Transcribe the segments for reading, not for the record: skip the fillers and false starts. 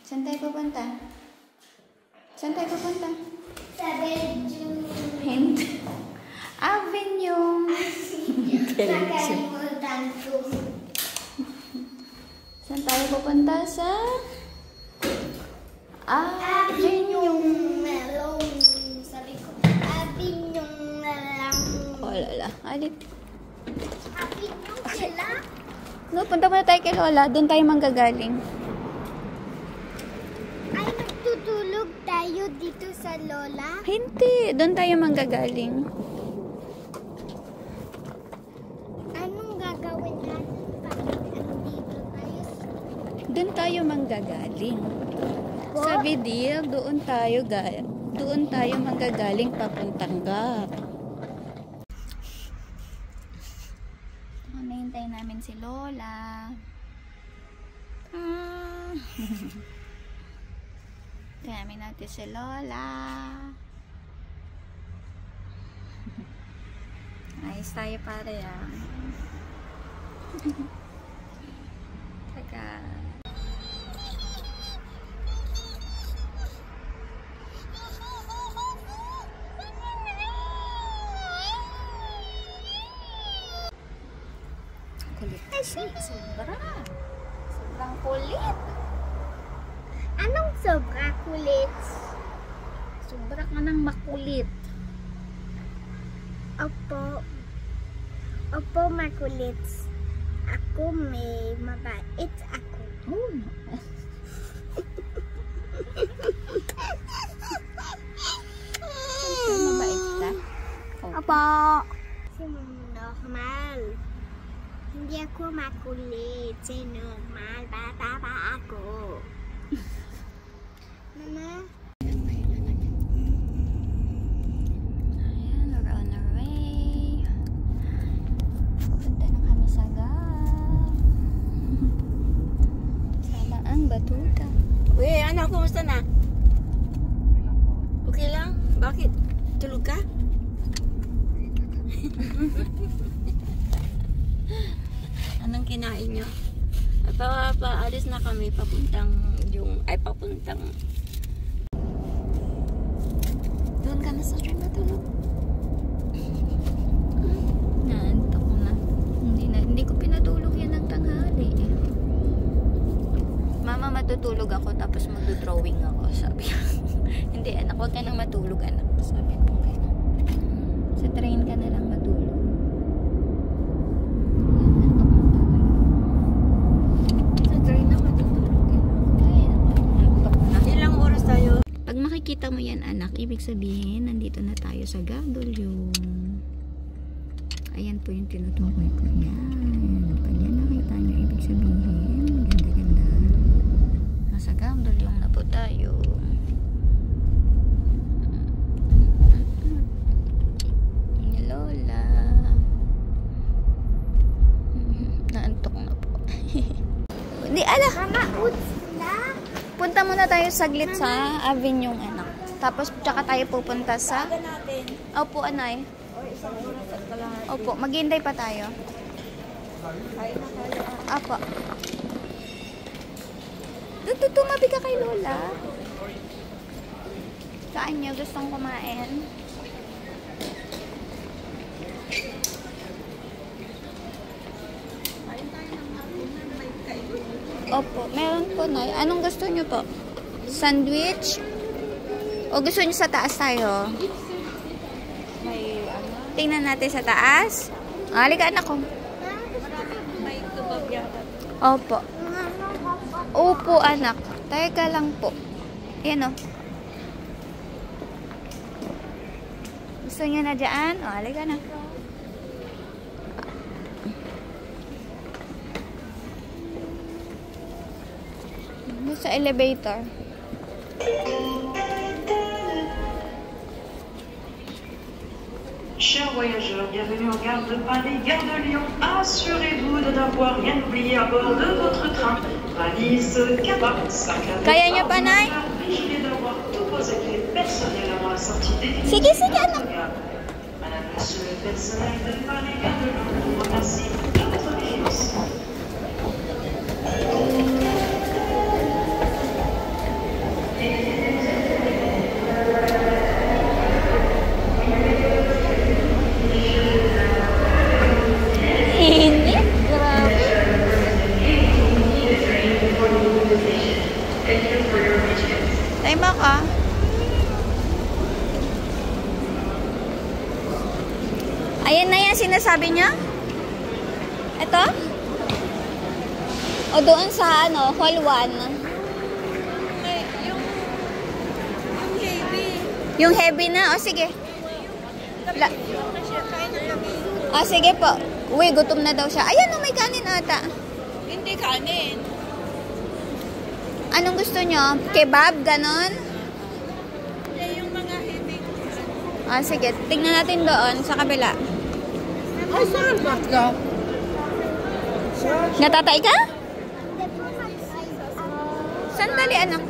Saan tayo pupunta? Saan tayo pupunta? Sa Belgium. Hindi. Avenue. Nakalimutan ko. Saan tayo pupunta? Sa Avenue. Melon. Sabi ko, Avenue na lang. Oh, Lola. Alit. Avenue sila? No, punta muna tayo kay Lola. Doon tayo manggagaling. Ay, nagtutulog tayo dito sa Lola? Hindi. Doon tayo manggagaling. Anong gagawin natin pag andito tayo? Doon tayo manggagaling. Po? Sa Bidil, doon tayo manggagaling papuntang Gap. Hinahintay namin si Lola. Hintayin natin si Lola. Ayos tayo pare ah. Teka. Kulit kasi. Sobrang kulit. Anong sobra kulit? Sobra ka ng makulit. Opo. Opo, makulit. Ako may mabait ako. Oh, no. Mabait ka? Opo. Si normal. Hindi ako makulit. Si normal. Bata pa ako. Mama? Ayan, we're on our way. Punta na kami sa Gap. Sama ang batuta. Uy, anak, kumusta na? Okay lang? Bakit? Tulog ka? Anong kinain nyo? Paalis na kami papuntang doon ka na sa train matulog. Naantok na. Hindi ko pinatulog yan ng tanghali. Mama, matutulog ako tapos magdo-drawing ako, sabi ko. Hindi anak, huwag ka nang matulog anak, sabi ko. Sa train ka na lang matulog. Sa train na matutulog. Ay, antok na. Ilang oras tayo? Pag makikita mo yan anak, ibig sabihin nandito na tayo sa Gandolium. Ayan po yung tinutukoy ko. Yan. Pag yan nakita nyo, ibig sabihin ganda-ganda. Nasa Gandolium na po tayo. Ni Lola. Naantok na po. Di ala. Mama, uts na? Punta muna tayo saglit sa Avenue anak. Tapos tsaka tayo pupunta sa... Aga natin. Opo, anay. O, isang oras at kalahati. Opo, maghihintay pa tayo. Kain na tayo. Opo. Tumabi ka kay Lola. Saan niyo gustong kumain? Opo, meron po na. Anong gusto niyo po? Sandwich? O gusto niyo sa taas tayo? May ano? Tingnan natin sa taas. Halika anak ko. May tubab yata. Opo. Opo anak. Teka lang po. Ayan o. Gusto niyo na dyan? O, halika na. Sa elevator. Chers voyageurs, bienvenue en gare de Paris, gare de Lyon. Assurez-vous de n'avoir rien oublié à bord de votre train. Valise, cabas, sac à dos, Kaya niyo pa, Nay? vigilez d'avoir tous vos effets personnels à la sortie des Sige, sige, anak. Madame, monsieur le personnel de Paris, gare de Lyon, vous remercie de votre vigilance. Thank you for your patience. Time back ah. Ayan na yan sinasabi niya? Ito? O doon sa ano, hall 1? Yung heavy. Yung heavy na? O sige. Yung na siya, kain na kami. O sige po. Uy, gutom na daw siya. Ayan o, may kanin ata. Hindi kanin. Anong gusto nyo? Kebab? Ganon? Yung mga heavy. O sige, tingnan natin doon sa kabila. Ay, saan ba ka? Natatay ka? Sandali anak.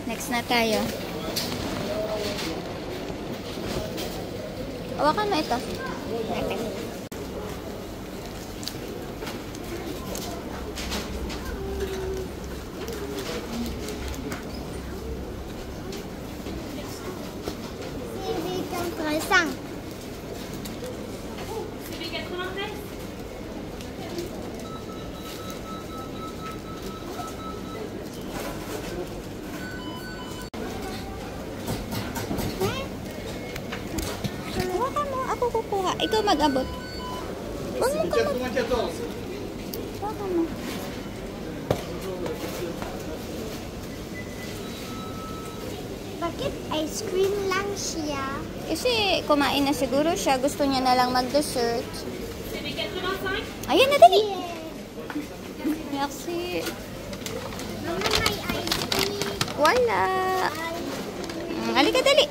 Next na tayo. Hawakan mo ito. Sibigyan croissant. Hawakan mo. Ako kukuha. Ikaw mag-abot. Huwag mo ka mag... Hawakan mo. Bakit ice cream lang siya? Kasi kumain na siguro siya. Gusto niya na lang mag-dessert. Ayan na, dali. Merci. Mama, may ice cream. Wala. Halika, dali.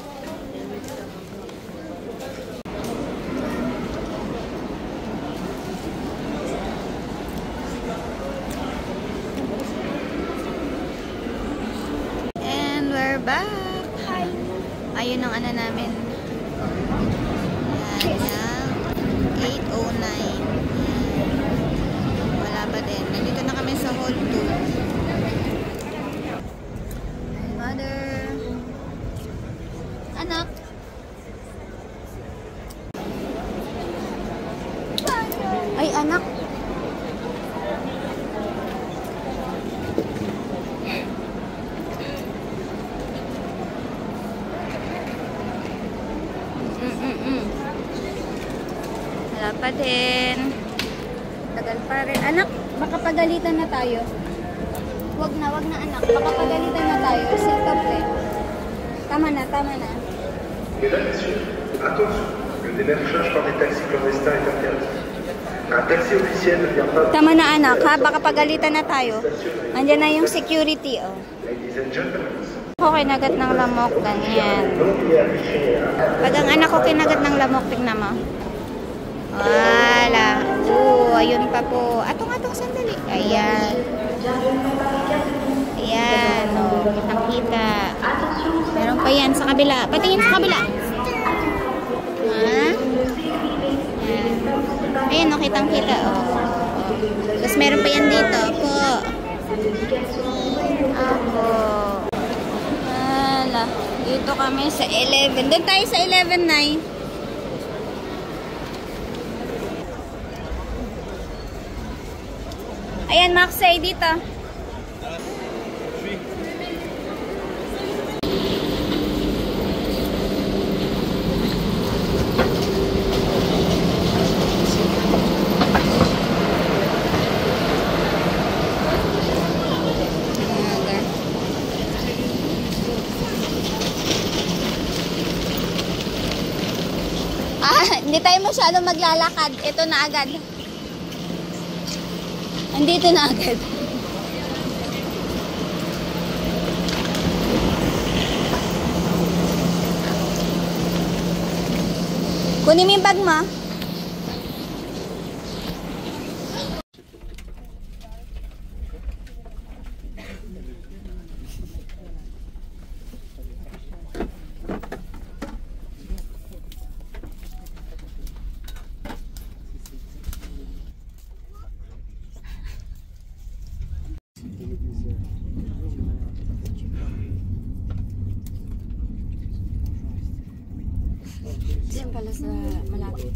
And we're back. Hi. Ayun ang ano namin. Yan, 8:09. Wala pa din. Nandito na kami sa hall 2. Mother. Anak. Ay, anak. Wala pa din. Tagal pa rin. Anak, baka pagalitan na tayo. Wag na anak. Baka pagalitan na tayo. Sit up eh. Tama na. Mesdames, Messieurs, attention, le démarchage par des taxis clandestins est interdit. Un taxi officiel ne vient pas... Tama na anak ha. Baka pagalitan na tayo. Andiyan na yung security oh. Ladies and gentlemen, Ako kinagat ng lamok. Ganyan. Pag ang anak ko kinagat ng lamok, tignan mo. Wala. Ayun pa po. Atong sandali. Ayan. Ayan. O, kitang-kita. Meron pa yan sa kabila. Patingin sa kabila. Ha? Ayan. Ayan, o, kitang-kita. O. Tapos meron pa yan dito. Po. Ako. Wala. Dito kami sa 11. Doon tayo sa 11, Nay. Ayan, Maxay, dito. Hindi tayo masyado maglalakad. Ito na agad. Andito na agad. Kunin mo yung bag mo. Dito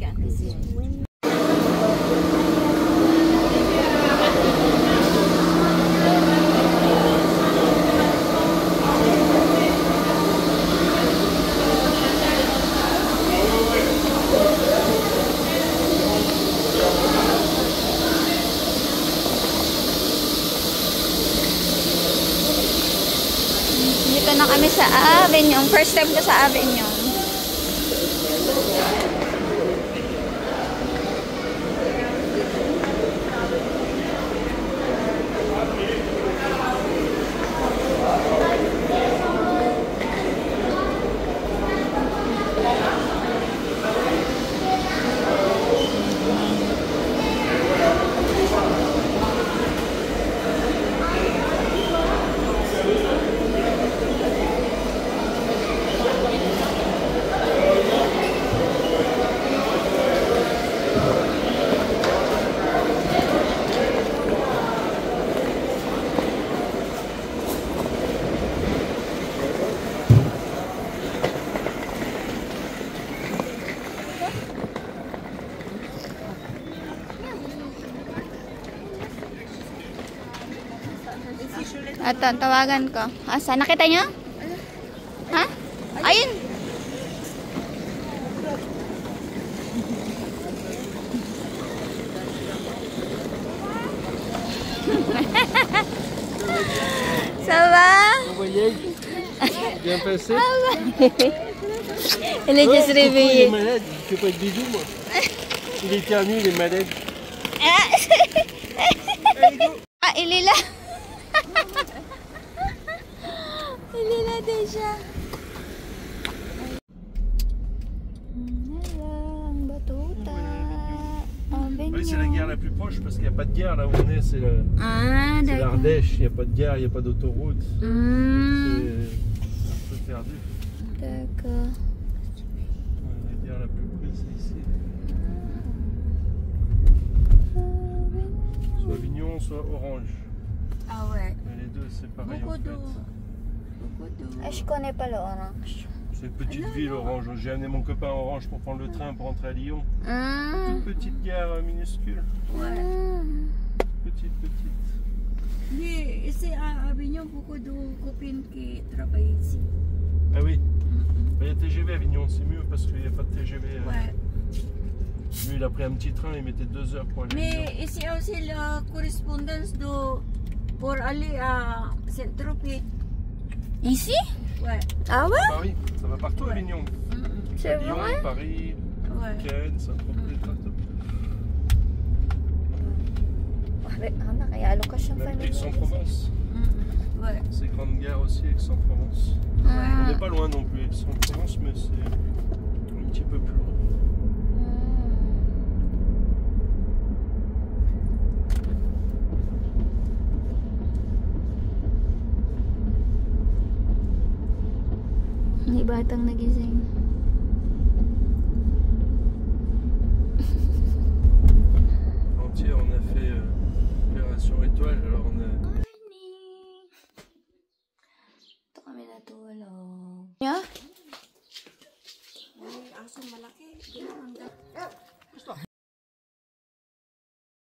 na kami sa Avignon. First time ko sa Avignon. At tawagan ko. Asa? Nakita nyo? Ha? Ayun. Ça va? Bien passé. Elle est juste réveillée. Il est malade, il fait pas de bisous moi. Il est éternu, il est malade. Ah, il est là. Il est là déjà. Ang batuta. Oui, c'est la gare la plus proche parce qu'il n'y a pas de gare là où on est, c'est Ah, d'accord. l'Ardèche, il n'y a pas de gare, il n'y a pas d'autoroute. C'est un peu perdu. D'accord. La gare la plus près, c'est ici. Soit Avignon, soit Orange. Ah ouais. Mais les deux, c'est pareil en fait. Ah, je connais pas l'orange. C'est une petite ville, Orange. J'ai amené mon copain à Orange pour prendre le train pour rentrer à Lyon. Ah. Toute petite gare minuscule. Petite. Mais ici à Avignon, beaucoup de copines qui travaillent ici. Ah oui. Il y a TGV à Avignon, c'est mieux parce qu'il n'y a pas de TGV. Ouais. Lui, il a pris un petit train, il mettait 2 heures pour aller à Avignon. Mais ici aussi la correspondance pour aller à Saint-Tropez. Ici? Ouais. Ah ouais? Paris, ça va partout à Avignon. C'est Lyon, vrai? Paris, Ouais. Cannes, Saint-Tropez, partout. Kaya location Même Aix-en-Provence. Ouais. C'est grande gare aussi, Aix-en-Provence. On n'est pas loin non plus, Aix-en-Provence, mais c'est un petit peu plus loin. May batang nagising.